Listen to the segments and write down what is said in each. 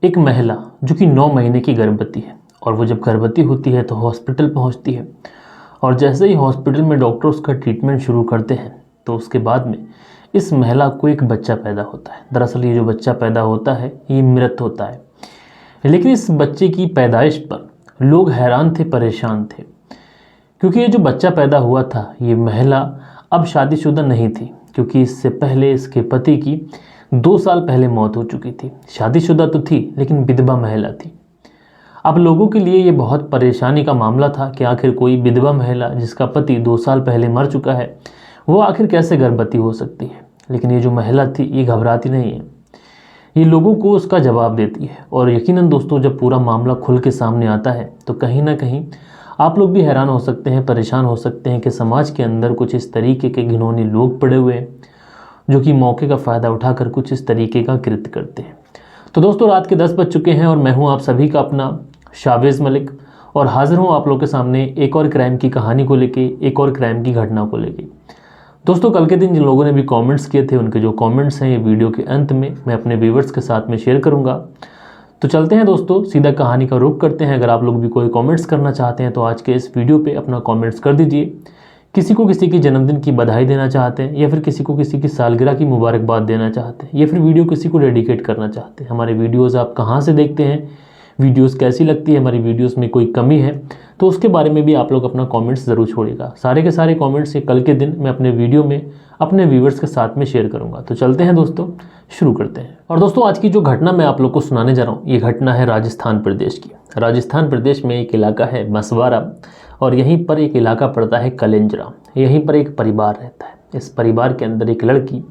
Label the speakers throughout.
Speaker 1: एक महिला जो कि 9 महीने की गर्भवती है और वो जब गर्भवती होती है तो हॉस्पिटल पहुंचती है और जैसे ही हॉस्पिटल में डॉक्टर उसका ट्रीटमेंट शुरू करते हैं तो उसके बाद में इस महिला को एक बच्चा पैदा होता है। दरअसल ये जो बच्चा पैदा होता है ये मृत होता है, लेकिन इस बच्चे की पैदाइश पर लोग हैरान थे, परेशान थे, क्योंकि ये जो बच्चा पैदा हुआ था ये महिला अब शादीशुदा नहीं थी, क्योंकि इससे पहले इसके पति की 2 साल पहले मौत हो चुकी थी। शादीशुदा तो थी लेकिन विधवा महिला थी। अब लोगों के लिए ये बहुत परेशानी का मामला था कि आखिर कोई विधवा महिला जिसका पति 2 साल पहले मर चुका है वो आखिर कैसे गर्भवती हो सकती है। लेकिन ये जो महिला थी ये घबराती नहीं है, ये लोगों को उसका जवाब देती है। और यकीनन दोस्तों जब पूरा मामला खुल के सामने आता है तो कहीं ना कहीं आप लोग भी हैरान हो सकते हैं, परेशान हो सकते हैं कि समाज के अंदर कुछ इस तरीके के घिनौने लोग पड़े हुए हैं जो कि मौके का फ़ायदा उठाकर कुछ इस तरीके का कृत्य करते हैं। तो दोस्तों रात के 10 बज चुके हैं और मैं हूं आप सभी का अपना शावेज़ मलिक और हाजिर हूं आप लोग के सामने एक और क्राइम की कहानी को लेके, एक और क्राइम की घटना को लेके। दोस्तों कल के दिन जिन लोगों ने भी कमेंट्स किए थे उनके जो कमेंट्स हैं ये वीडियो के अंत में मैं अपने व्यूवर्स के साथ में शेयर करूंगा। तो चलते हैं दोस्तों, सीधा कहानी का रुख करते हैं। अगर आप लोग भी कोई कमेंट्स करना चाहते हैं तो आज के इस वीडियो पे अपना कमेंट्स कर दीजिए। किसी को किसी की जन्मदिन की बधाई देना चाहते हैं या फिर किसी को किसी की सालगिरह की मुबारकबाद देना चाहते हैं या फिर वीडियो किसी को डेडिकेट करना चाहते हैं, हमारे वीडियोज़ आप कहाँ से देखते हैं, वीडियोस कैसी लगती है, हमारी वीडियोस में कोई कमी है तो उसके बारे में भी आप लोग अपना कमेंट्स ज़रूर छोड़िएगा। सारे के सारे कमेंट्स ये कल के दिन मैं अपने वीडियो में अपने व्यूवर्स के साथ में शेयर करूंगा। तो चलते हैं दोस्तों, शुरू करते हैं। और दोस्तों आज की जो घटना मैं आप लोग को सुनाने जा रहा हूँ ये घटना है राजस्थान प्रदेश की। राजस्थान प्रदेश में एक इलाका है मसवारा और यहीं पर एक इलाका पड़ता है कलेंजरा। यहीं पर एक परिवार रहता है। इस परिवार के अंदर एक लड़की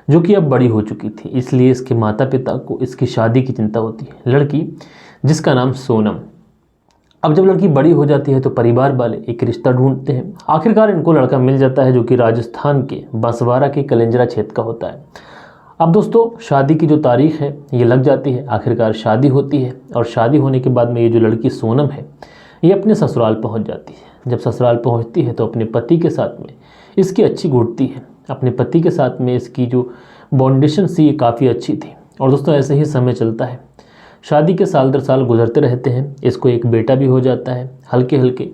Speaker 1: जो कि अब बड़ी हो चुकी थी, इसलिए इसके माता पिता को इसकी शादी की चिंता होती है। लड़की जिसका नाम सोनम। अब जब लड़की बड़ी हो जाती है तो परिवार वाले एक रिश्ता ढूंढते हैं। आखिरकार इनको लड़का मिल जाता है जो कि राजस्थान के बांसवाड़ा के कलेंजरा क्षेत्र का होता है। अब दोस्तों शादी की जो तारीख है ये लग जाती है, आखिरकार शादी होती है और शादी होने के बाद में ये जो लड़की सोनम है ये अपने ससुराल पहुंच जाती है। जब ससुराल पहुंचती है तो अपने पति के साथ में इसकी अच्छी घुटती है। अपने पति के साथ में इसकी जो बॉन्डिशन सी ये काफ़ी अच्छी थी। और दोस्तों ऐसे ही समय चलता है, शादी के साल दर साल गुजरते रहते हैं। इसको एक बेटा भी हो जाता है। हल्के हल्के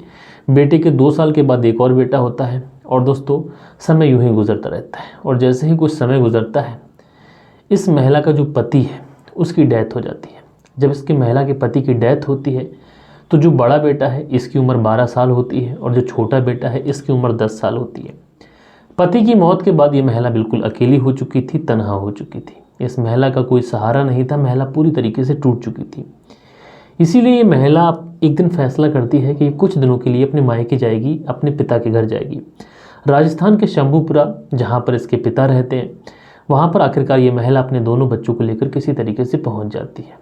Speaker 1: बेटे के 2 साल के बाद एक और बेटा होता है। और दोस्तों समय यूं ही गुजरता रहता है और जैसे ही कुछ समय गुजरता है इस महिला का जो पति है उसकी डेथ हो जाती है। जब इसकी महिला के पति की डेथ होती है तो जो बड़ा बेटा है इसकी उम्र 12 साल होती है और जो छोटा बेटा है इसकी उम्र 10 साल होती है। पति की मौत के बाद ये महिला बिल्कुल अकेली हो चुकी थी, तनहा हो चुकी थी। इस महिला का कोई सहारा नहीं था, महिला पूरी तरीके से टूट चुकी थी। इसीलिए ये महिला एक दिन फैसला करती है कि कुछ दिनों के लिए अपने मायके जाएगी, अपने पिता के घर जाएगी। राजस्थान के शंभूपुरा जहाँ पर इसके पिता रहते हैं वहाँ पर आखिरकार ये महिला अपने दोनों बच्चों को लेकर किसी तरीके से पहुँच जाती है।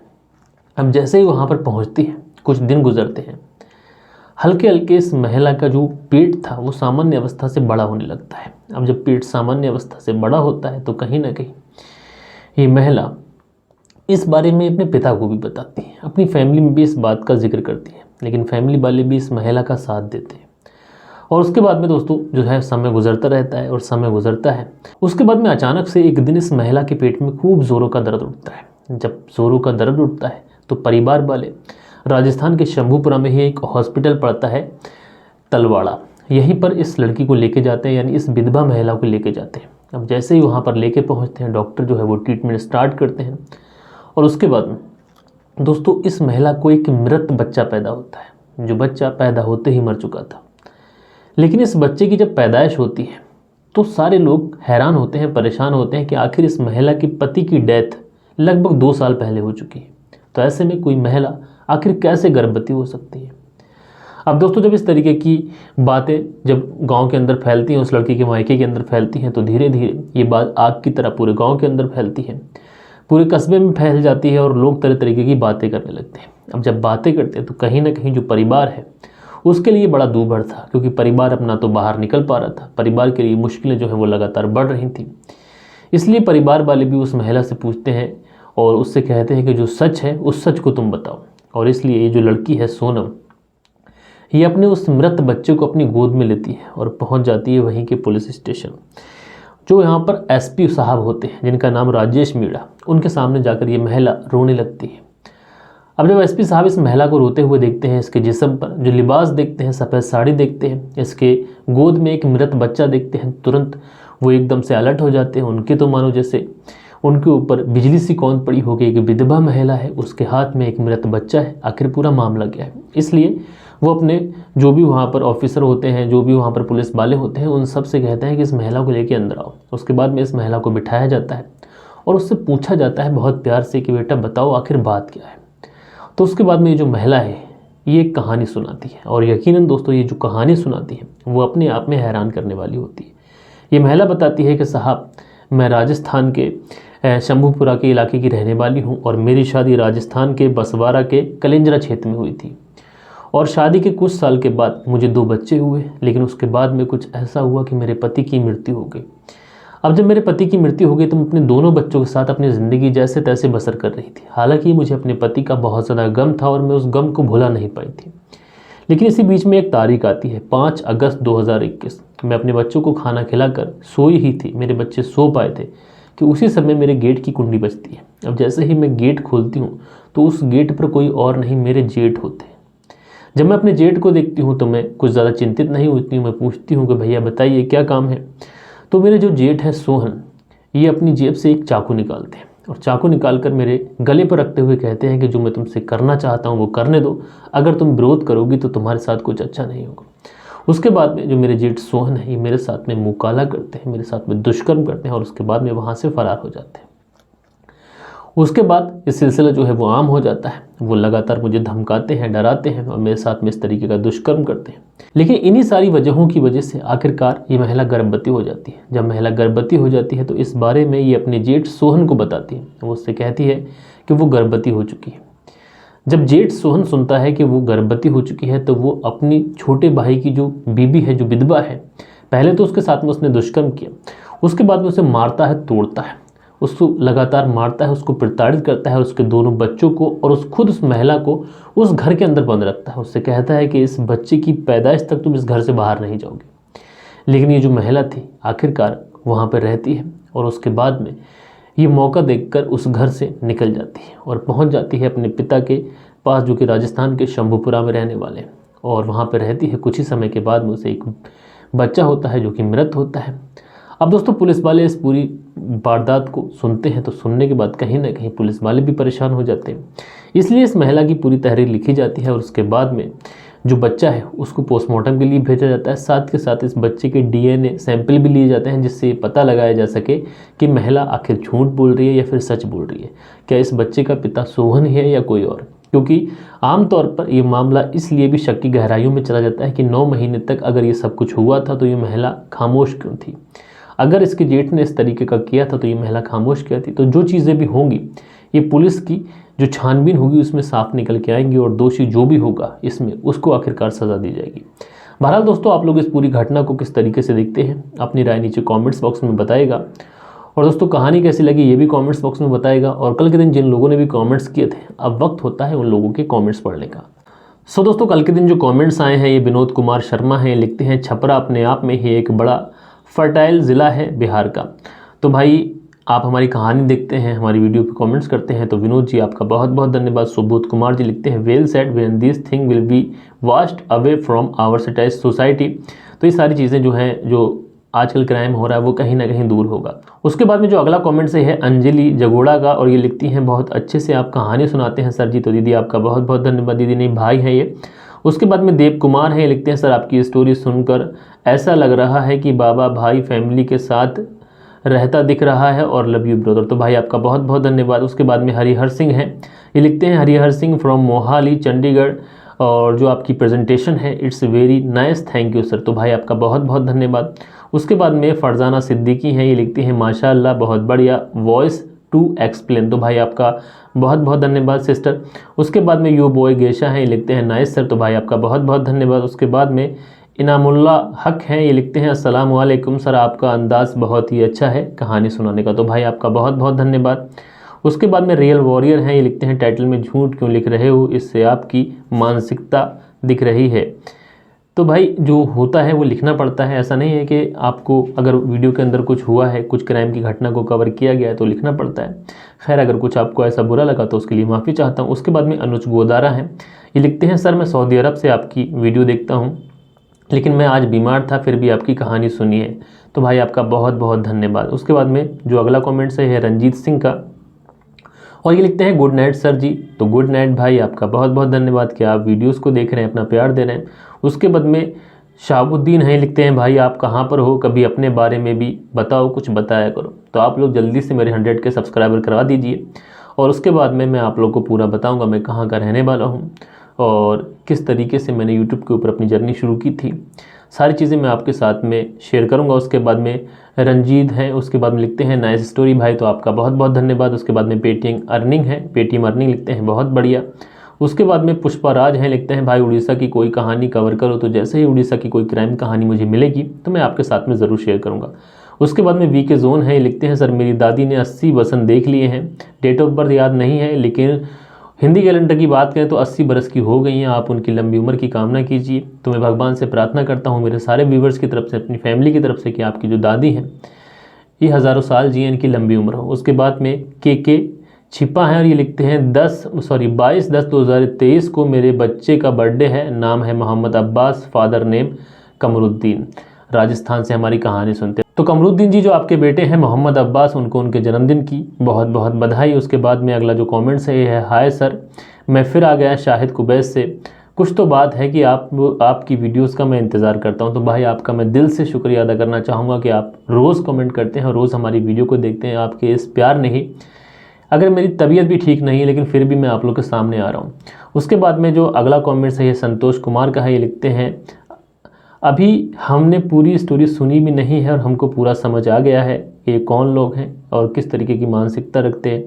Speaker 1: अब जैसे ही वहाँ पर पहुँचती है कुछ दिन गुजरते हैं, हल्के हल्के इस महिला का जो पेट था वो सामान्य अवस्था से बड़ा होने लगता है। अब जब पेट सामान्य अवस्था से बड़ा होता है तो कहीं ना कहीं ये महिला इस बारे में अपने पिता को भी बताती है, अपनी फैमिली में भी इस बात का जिक्र करती है, लेकिन फैमिली वाले भी इस महिला का साथ देते हैं। और उसके बाद में दोस्तों जो है समय गुजरता रहता है और समय गुजरता है। उसके बाद में अचानक से एक दिन इस महिला के पेट में खूब ज़ोरों का दर्द उठता है। जब ज़ोरों का दर्द उठता है तो परिवार वाले राजस्थान के शंभूपुरा में ही एक हॉस्पिटल पड़ता है तलवाड़ा, यहीं पर इस लड़की को लेके जाते हैं, यानी इस विधवा महिला को लेके जाते हैं। अब जैसे ही वहाँ पर लेके पहुँचते हैं डॉक्टर जो है वो ट्रीटमेंट स्टार्ट करते हैं और उसके बाद में दोस्तों इस महिला को एक मृत बच्चा पैदा होता है, जो बच्चा पैदा होते ही मर चुका था। लेकिन इस बच्चे की जब पैदाइश होती है तो सारे लोग हैरान होते हैं, परेशान होते हैं कि आखिर इस महिला के पति की डेथ लगभग 2 साल पहले हो चुकी है, तो ऐसे में कोई महिला आखिर कैसे गर्भवती हो सकती है। अब दोस्तों जब इस तरीके की बातें जब गांव के अंदर फैलती हैं, उस लड़की के मायके के अंदर फैलती हैं, तो धीरे धीरे ये बात आग की तरह पूरे गांव के अंदर फैलती है, पूरे कस्बे में फैल जाती है और लोग तरह तरीके की बातें करने लगते हैं। अब जब बातें करते हैं तो कहीं ना कहीं जो परिवार है उसके लिए बड़ा दूभर था, क्योंकि परिवार अपना तो बाहर निकल पा रहा था, परिवार के लिए मुश्किलें जो है वो लगातार बढ़ रही थी। इसलिए परिवार वाले भी उस महिला से पूछते हैं और उससे कहते हैं कि जो सच है उस सच को तुम बताओ। और इसलिए ये जो लड़की है सोनम ये अपने उस मृत बच्चे को अपनी गोद में लेती है और पहुंच जाती है वहीं के पुलिस स्टेशन। जो यहाँ पर एसपी साहब होते हैं जिनका नाम राजेश मीणा, उनके सामने जाकर ये महिला रोने लगती है अब जब एसपी साहब इस महिला को रोते हुए देखते हैं, इसके जिस्म पर जो लिबास देखते हैं, सफ़ेद साड़ी देखते हैं, इसके गोद में एक मृत बच्चा देखते हैं, तुरंत वो एकदम से अलर्ट हो जाते हैं। उनके तो मानो जैसे उनके ऊपर बिजली सी कौंध पड़ी हो गई। एक विधवा महिला है, उसके हाथ में एक मृत बच्चा है, आखिर पूरा मामला क्या है। इसलिए वो अपने जो भी वहाँ पर ऑफिसर होते हैं, जो भी वहाँ पर पुलिस वाले होते हैं, उन सब से कहते हैं कि इस महिला को लेके अंदर आओ। उसके बाद में इस महिला को बिठाया जाता है और उससे पूछा जाता है बहुत प्यार से कि बेटा बताओ आखिर बात क्या है। तो उसके बाद में ये जो महिला है ये एक कहानी सुनाती है, और यकीनन दोस्तों ये जो कहानी सुनाती है वो अपने आप में हैरान करने वाली होती है। ये महिला बताती है कि साहब मैं राजस्थान के शंभूपुरा के इलाके की रहने वाली हूँ, और मेरी शादी राजस्थान के बसवाड़ा के कलिंजरा क्षेत्र में हुई थी, और शादी के कुछ साल के बाद मुझे 2 बच्चे हुए, लेकिन उसके बाद में कुछ ऐसा हुआ कि मेरे पति की मृत्यु हो गई। अब जब मेरे पति की मृत्यु हो गई तो मैं अपने दोनों बच्चों के साथ अपनी ज़िंदगी जैसे तैसे बसर कर रही थी। हालांकि मुझे अपने पति का बहुत ज़्यादा गम था और मैं उस गम को भुला नहीं पाई थी। लेकिन इसी बीच में एक तारीख आती है 5 अगस्त 2021। मैं अपने बच्चों को खाना खिलाकर सोई ही थी, मेरे बच्चे सो पाए थे कि उसी समय मेरे गेट की कुंडी बजती है। अब जैसे ही मैं गेट खोलती हूँ तो उस गेट पर कोई और नहीं मेरे जेठ होते हैं। जब मैं अपने जेठ को देखती हूँ तो मैं कुछ ज़्यादा चिंतित नहीं होती हूँ। मैं पूछती हूँ कि भैया बताइए क्या काम है। तो मेरे जो जेठ है सोहन, ये अपनी जेब से एक चाकू निकालते हैं और चाकू निकालकर मेरे गले पर रखते हुए कहते हैं कि जो मैं तुमसे करना चाहता हूँ वो करने दो, अगर तुम विरोध करोगी तो तुम्हारे साथ कुछ अच्छा नहीं होगा। उसके बाद में जो मेरे जेठ सोहन है ये मेरे साथ में मुँह काला करते हैं, मेरे साथ में दुष्कर्म करते हैं और उसके बाद में वहाँ से फरार हो जाते हैं। उसके बाद ये सिलसिला जो है वो आम हो जाता है। वो लगातार मुझे धमकाते हैं, डराते हैं और मेरे साथ में इस तरीके का दुष्कर्म करते हैं। लेकिन इन्हीं सारी वजहों की वजह से आखिरकार ये महिला गर्भवती हो जाती है। जब महिला गर्भवती हो जाती है तो इस बारे में ये अपने जेठ सोहन को बताती है। वो उससे कहती है कि वो गर्भवती हो चुकी है। जब जेठ सोहन सुनता है कि वो गर्भवती हो चुकी है तो वो अपनी छोटे भाई की जो बीबी है, जो विधवा है, पहले तो उसके साथ में उसने दुष्कर्म किया, उसके बाद में उसे मारता है, तोड़ता है, उसको लगातार मारता है, उसको प्रताड़ित करता है, उसके दोनों बच्चों को और उस महिला को उस घर के अंदर बंद रखता है। उससे कहता है कि इस बच्चे की पैदाइश तक तुम इस घर से बाहर नहीं जाओगे। लेकिन ये जो महिला थी आखिरकार वहाँ पर रहती है और उसके बाद में ये मौका देखकर उस घर से निकल जाती है और पहुँच जाती है अपने पिता के पास, जो कि राजस्थान के शंभूपुरा में रहने वाले हैं, और वहाँ पर रहती है। कुछ ही समय के बाद में उसे एक बच्चा होता है जो कि मृत होता है। अब दोस्तों पुलिस वाले इस पूरी वारदात को सुनते हैं तो सुनने के बाद कहीं ना कहीं पुलिस वाले भी परेशान हो जाते हैं। इसलिए इस महिला की पूरी तहरीर लिखी जाती है और उसके बाद में जो बच्चा है उसको पोस्टमार्टम के लिए भेजा जाता है। साथ के साथ इस बच्चे के DNA सैंपल भी लिए जाते हैं, जिससे ये पता लगाया जा सके कि महिला आखिर झूठ बोल रही है या फिर सच बोल रही है। क्या इस बच्चे का पिता सोहन है या कोई और? क्योंकि आमतौर पर ये मामला इसलिए भी शक की गहराइयों में चला जाता है कि 9 महीने तक अगर ये सब कुछ हुआ था तो ये महिला खामोश क्यों थी। अगर इसके जेठ ने इस तरीके का किया था तो ये महिला खामोश क्यों थी। तो जो चीज़ें भी होंगी ये पुलिस की जो छानबीन होगी उसमें साफ निकल के आएंगी और दोषी जो भी होगा इसमें उसको आखिरकार सज़ा दी जाएगी। बहरहाल दोस्तों आप लोग इस पूरी घटना को किस तरीके से देखते हैं अपनी राय नीचे कमेंट्स बॉक्स में बताइएगा, और दोस्तों कहानी कैसी लगी ये भी कमेंट्स बॉक्स में बताइएगा। और कल के दिन जिन लोगों ने भी कमेंट्स किए थे अब वक्त होता है उन लोगों के कमेंट्स पढ़ने का। सो दोस्तों कल के दिन जो कमेंट्स आए हैं ये विनोद कुमार शर्मा हैं, लिखते हैं छपरा अपने आप में ही एक बड़ा फर्टाइल ज़िला है बिहार का। तो भाई आप हमारी कहानी देखते हैं, हमारी वीडियो पे कमेंट्स करते हैं, तो विनोद जी आपका बहुत बहुत धन्यवाद। सुबोध कुमार जी लिखते हैं well said when this thing will be washed away from our citizens society. तो ये सारी चीज़ें जो हैं, जो आजकल क्राइम हो रहा है वो कहीं ना कहीं दूर होगा। उसके बाद में जो अगला कमेंट से है अंजलि जगोड़ा का, और ये लिखती हैं बहुत अच्छे से आप कहानी सुनाते हैं सर जी। तो दीदी आपका बहुत बहुत धन्यवाद। दीदी नहीं भाई हैं ये। उसके बाद में देव कुमार हैं, लिखते हैं सर आपकी स्टोरी सुनकर ऐसा लग रहा है कि बाबा भाई फैमिली के साथ रहता दिख रहा है और लव यू ब्रदर। तो भाई आपका बहुत बहुत धन्यवाद। उसके बाद में हरिहर सिंह हैं, ये लिखते हैं हरिहर सिंह फ्रॉम मोहाली चंडीगढ़, और जो आपकी प्रेजेंटेशन है it's very nice, thank you sir. तो भाई आपका बहुत बहुत धन्यवाद। उसके बाद में फरजाना सिद्दीकी हैं, ये लिखती हैं माशाल्लाह बहुत बढ़िया वॉइस टू एक्सप्लेन। तो भाई आपका बहुत बहुत धन्यवाद सिस्टर। उसके बाद में यू बॉय गेशा हैं, ये लिखते हैं नाइस सर। तो भाई आपका बहुत बहुत धन्यवाद। उसके बाद में इनामुल्ला हक हैं, ये लिखते हैं अस्सलाम वालेकुम सर आपका अंदाज़ बहुत ही अच्छा है कहानी सुनाने का। तो भाई आपका बहुत बहुत धन्यवाद। उसके बाद में रियल वॉरियर हैं, ये लिखते हैं टाइटल में झूठ क्यों लिख रहे हो, इससे आपकी मानसिकता दिख रही है। तो भाई जो होता है वो लिखना पड़ता है। ऐसा नहीं है कि आपको अगर वीडियो के अंदर कुछ हुआ है, कुछ क्राइम की घटना को कवर किया गया है तो लिखना पड़ता है। खैर अगर कुछ आपको ऐसा बुरा लगा तो उसके लिए माफ़ी चाहता हूँ। उसके बाद में अनुज गोदारा हैं, ये लिखते हैं सर मैं सऊदी अरब से आपकी वीडियो देखता हूँ, लेकिन मैं आज बीमार था फिर भी आपकी कहानी सुनी है। तो भाई आपका बहुत बहुत धन्यवाद। उसके बाद में जो अगला कमेंट्स है रंजीत सिंह का, और ये लिखते हैं गुड नाइट सर जी। तो गुड नाइट भाई, आपका बहुत बहुत धन्यवाद कि आप वीडियोस को देख रहे हैं, अपना प्यार दे रहे हैं। उसके बाद में शाहबुद्दीन है, लिखते हैं भाई आप कहाँ पर हो, कभी अपने बारे में भी बताओ, कुछ बताया करो। तो आप लोग जल्दी से मेरे 100 के सब्सक्राइबर करवा दीजिए, और उसके बाद में मैं आप लोग को पूरा बताऊँगा मैं कहाँ का रहने वाला हूँ और किस तरीके से मैंने यूट्यूब के ऊपर अपनी जर्नी शुरू की थी। सारी चीज़ें मैं आपके साथ में शेयर करूंगा। उसके बाद में रंजीत हैं, उसके बाद में लिखते हैं नाइस स्टोरी भाई, तो आपका बहुत बहुत धन्यवाद। उसके बाद में पेटीएम अर्निंग है, पेटीएम अर्निंग लिखते हैं बहुत बढ़िया। उसके बाद में पुष्पा राज हैं, लिखते हैं भाई उड़ीसा की कोई कहानी कवर करो, तो जैसे ही उड़ीसा की कोई क्राइम कहानी मुझे मिलेगी तो मैं आपके साथ में ज़रूर शेयर करूँगा। उसके बाद में वी के जोन है, लिखते हैं सर मेरी दादी ने 80 वसंत देख लिए हैं, डेट ऑफ बर्थ याद नहीं है, लेकिन हिंदी कैलेंडर की बात करें तो 80 बरस की हो गई हैं। आप उनकी लंबी उम्र की कामना कीजिए। तो मैं भगवान से प्रार्थना करता हूँ मेरे सारे व्यूवर्स की तरफ से, अपनी फैमिली की तरफ से, कि आपकी जो दादी हैं ये हज़ारों साल जिए, इनकी लंबी उम्र हो। उसके बाद में के छिपा है, और ये लिखते हैं 22/10/2023 को मेरे बच्चे का बर्थडे है, नाम है मोहम्मद अब्बास, फादर नेम कमरुद्दीन, राजस्थान से हमारी कहानी सुनते हैं। तो कमरुद्दीन जी जो आपके बेटे हैं मोहम्मद अब्बास, उनको उनके जन्मदिन की बहुत बहुत बधाई। उसके बाद में अगला जो कमेंट्स है ये है हाय सर, मैं फिर आ गया शाहिद कुबैस से, कुछ तो बात है कि आपकी वीडियोस का मैं इंतज़ार करता हूं। तो भाई आपका मैं दिल से शुक्रिया अदा करना चाहूँगा कि आप रोज़ कमेंट करते हैं और रोज़ हमारी वीडियो को देखते हैं। आपके इस प्यार ने ही, अगर मेरी तबीयत भी ठीक नहीं है लेकिन फिर भी मैं आप लोग के सामने आ रहा हूँ। उसके बाद में जो अगला कमेंट्स है ये संतोष कुमार का है, ये लिखते हैं अभी हमने पूरी स्टोरी सुनी भी नहीं है और हमको पूरा समझ आ गया है कि ये कौन लोग हैं और किस तरीके की मानसिकता रखते हैं।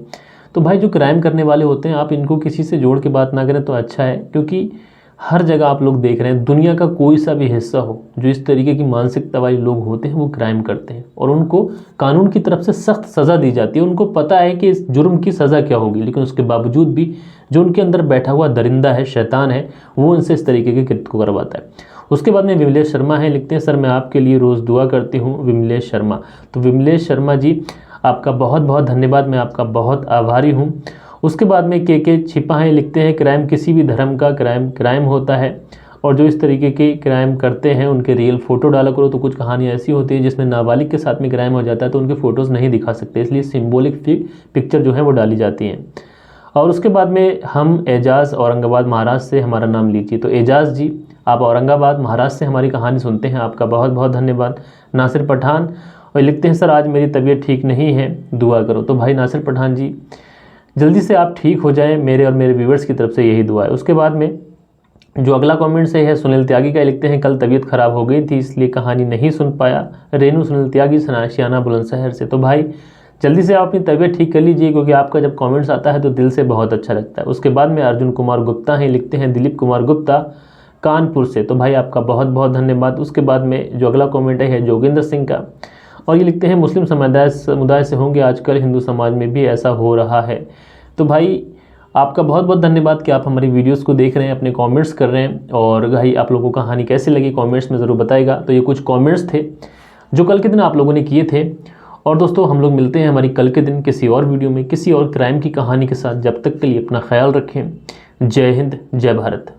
Speaker 1: तो भाई जो क्राइम करने वाले होते हैं आप इनको किसी से जोड़ के बात ना करें तो अच्छा है, क्योंकि हर जगह आप लोग देख रहे हैं दुनिया का कोई सा भी हिस्सा हो जो इस तरीके की मानसिकता वाले लोग होते हैं वो क्राइम करते हैं, और उनको कानून की तरफ से सख्त सज़ा दी जाती है। उनको पता है कि इस जुर्म की सज़ा क्या होगी, लेकिन उसके बावजूद भी जो उनके अंदर बैठा हुआ दरिंदा है, शैतान है, वो उनसे इस तरीके के कृत्य को करवाता है। उसके बाद में विमलेश शर्मा है, लिखते हैं सर मैं आपके लिए रोज़ दुआ करती हूँ, विमलेश शर्मा। तो विमलेश शर्मा जी आपका बहुत बहुत धन्यवाद, मैं आपका बहुत आभारी हूँ। उसके बाद में के छिपा है, लिखते हैं क्राइम किसी भी धर्म का क्राइम होता है, और जो इस तरीके के क्राइम करते हैं उनके रियल फ़ोटो डाला करो। तो कुछ कहानियाँ ऐसी होती है जिसमें नाबालिग के साथ में क्राइम हो जाता है तो उनके फ़ोटोज़ नहीं दिखा सकते, इसलिए सिम्बॉलिक पिक्चर जो है वो डाली जाती हैं। और उसके बाद में हम एजाज़ औरंगाबाद महाराष्ट्र से, हमारा नाम लीजिए। तो एजाज़ जी आप औरंगाबाद महाराष्ट्र से हमारी कहानी सुनते हैं, आपका बहुत बहुत धन्यवाद। नासिर पठान और लिखते हैं सर आज मेरी तबीयत ठीक नहीं है, दुआ करो। तो भाई नासिर पठान जी जल्दी से आप ठीक हो जाएं, मेरे और मेरे व्यूवर्स की तरफ से यही दुआ है। उसके बाद में जो अगला कमेंट से है सुनील त्यागी का, लिखते हैं कल तबीयत ख़राब हो गई थी इसलिए कहानी नहीं सुन पाया, रेनू सुनील त्यागी सनाशियाना बुलंदशहर से। तो भाई जल्दी से आप अपनी तबीयत ठीक कर लीजिए, क्योंकि आपका जब कमेंट्स आता है तो दिल से बहुत अच्छा लगता है। उसके बाद में अर्जुन कुमार गुप्ता हैं, लिखते हैं दिलीप कुमार गुप्ता कानपुर से। तो भाई आपका बहुत बहुत धन्यवाद। उसके बाद में जो अगला कमेंट है जोगिंदर सिंह का, और ये लिखते हैं मुस्लिम समुदाय से होंगे, आजकल हिंदू समाज में भी ऐसा हो रहा है। तो भाई आपका बहुत बहुत धन्यवाद कि आप हमारी वीडियोस को देख रहे हैं, अपने कमेंट्स कर रहे हैं, और भाई आप लोगों को कहानी कैसी लगी कमेंट्स में ज़रूर बताएगा। तो ये कुछ कमेंट्स थे जो कल के दिन आप लोगों ने किए थे। और दोस्तों हम लोग मिलते हैं हमारी कल के दिन किसी और वीडियो में किसी और क्राइम की कहानी के साथ। जब तक के लिए अपना ख्याल रखें। जय हिंद, जय भारत।